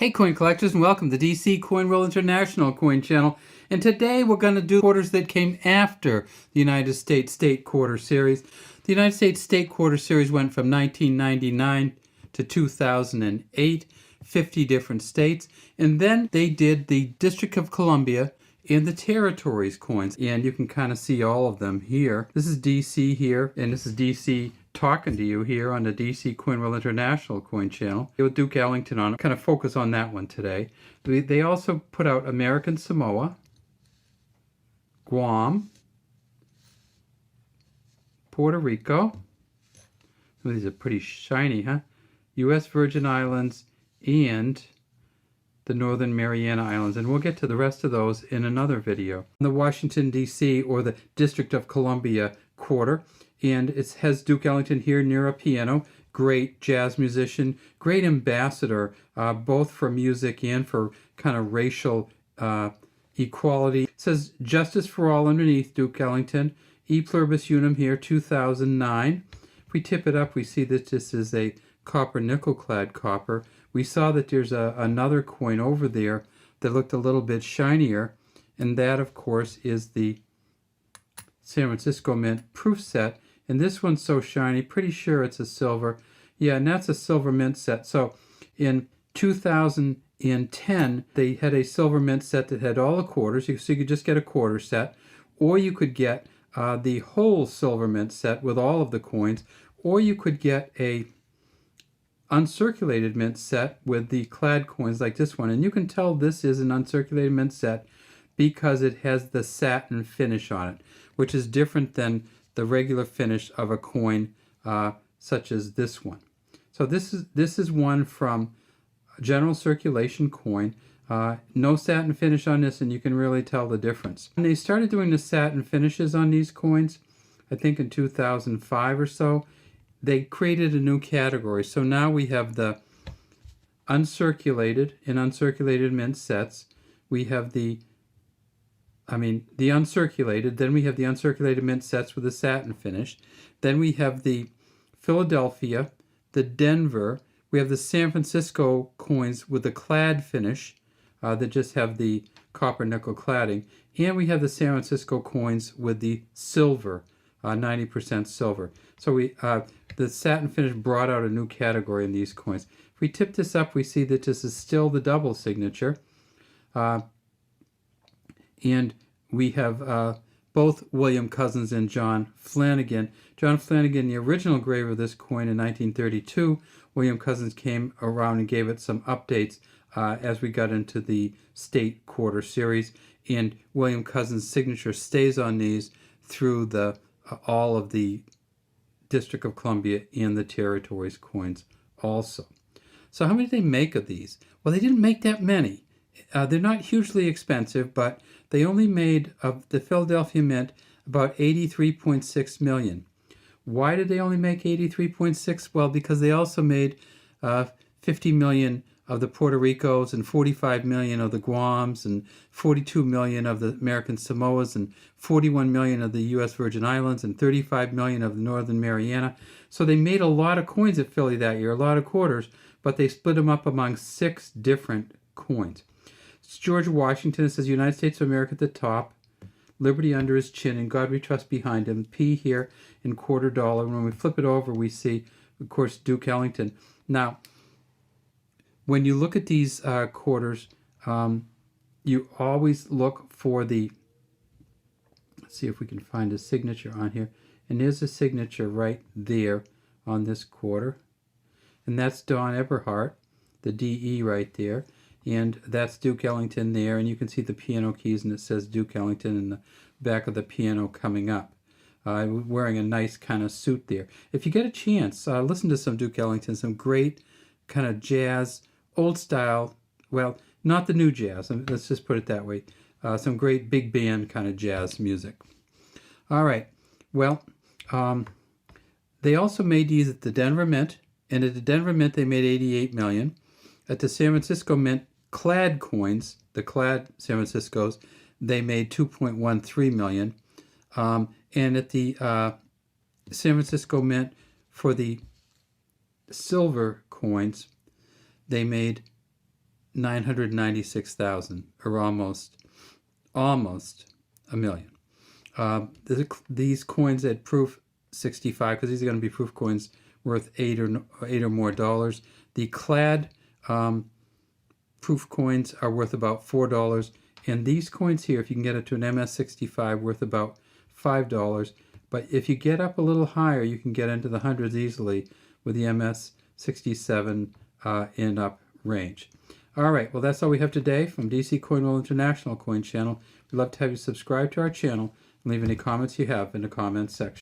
Hey coin collectors, and welcome to DC Coin Roll International Coin Channel. And today we're going to do quarters that came after the United States State Quarter Series. The United States State Quarter Series went from 1999 to 2008, 50 different states. And then they did the District of Columbia and the Territories coins. And you can kind of see all of them here. This is DC here, and this is DC talking to you here on the DC Coin Roll International Coin Channel with Duke Ellington on. Kind of focus on that one today. They also put out American Samoa, Guam, Puerto Rico. Oh, these are pretty shiny, huh? U.S. Virgin Islands and the Northern Mariana Islands, and we'll get to the rest of those in another video. The Washington, D.C., or the District of Columbia quarter, and it has Duke Ellington here near a piano. Great jazz musician, great ambassador, both for music and for kind of racial equality. It says Justice for All underneath, Duke Ellington. E Pluribus Unum here, 2009. If we tip it up, we see that this is a copper nickel clad copper. We saw that there's another coin over there that looked a little bit shinier, and that of course is the San Francisco Mint proof set. And this one's so shiny, pretty sure it's a silver. Yeah, and that's a silver mint set. So in 2010, they had a silver mint set that had all the quarters, so you could just get a quarter set, or you could get the whole silver mint set with all of the coins, or you could get a uncirculated mint set with the clad coins like this one. And you can tell this is an uncirculated mint set because it has the satin finish on it, which is different than the regular finish of a coin such as this one. So this is one from general circulation coin. No satin finish on this, and you can really tell the difference. When they started doing the satin finishes on these coins, I think in 2005 or so, they created a new category. So now we have the uncirculated and uncirculated mint sets. We have the uncirculated, then we have the uncirculated mint sets with a satin finish. Then we have the Philadelphia, the Denver, we have the San Francisco coins with the clad finish that just have the copper nickel cladding. And we have the San Francisco coins with the silver, 90% silver. So the satin finish brought out a new category in these coins. If we tip this up, we see that this is still the double signature. And we have both William Cousins and John Flanagan. John Flanagan, the original engraver of this coin in 1932. William Cousins came around and gave it some updates as we got into the State Quarter Series. And William Cousins' signature stays on these through all of the District of Columbia and the Territories coins also. So how many did they make of these? Well, they didn't make that many. They're not hugely expensive, but they only made of the Philadelphia Mint about 83.6 million. Why did they only make 83.6? Well, because they also made 50 million of the Puerto Ricos and 45 million of the Guams and 42 million of the American Samoas and 41 million of the U.S. Virgin Islands and 35 million of the Northern Mariana. So they made a lot of coins at Philly that year, a lot of quarters, but they split them up among 6 different coins. It's George Washington. It says United States of America at the top, Liberty under his chin, and God we trust behind him. P here in quarter dollar. When we flip it over, we see, of course, Duke Ellington. Now, when you look at these quarters, you always look for the, let's see if we can find a signature on here. And there's a signature right there on this quarter. And that's Don Eberhardt, the DE right there. And that's Duke Ellington there. And you can see the piano keys, and it says Duke Ellington in the back of the piano coming up. Wearing a nice kind of suit there. If you get a chance, listen to some Duke Ellington, some great kind of jazz, old style, well, not the new jazz, let's just put it that way. Some great big band kind of jazz music. All right, well, they also made these at the Denver Mint, and at the Denver Mint they made 88 million. At the San Francisco Mint, clad coins, the clad San Franciscos, they made 2.13 million. And at the San Francisco Mint, for the silver coins, they made 996,000, or almost a million. These coins at proof 65, because these are going to be proof coins worth eight or more dollars. The clad proof coins are worth about $4, and these coins here, if you can get it to an MS65, worth about $5. But if you get up a little higher, you can get into the hundreds easily with the MS67 and up range. All right, well, that's all we have today from DC Coin World International Coin Channel. We'd love to have you subscribe to our channel and leave any comments you have in the comments section.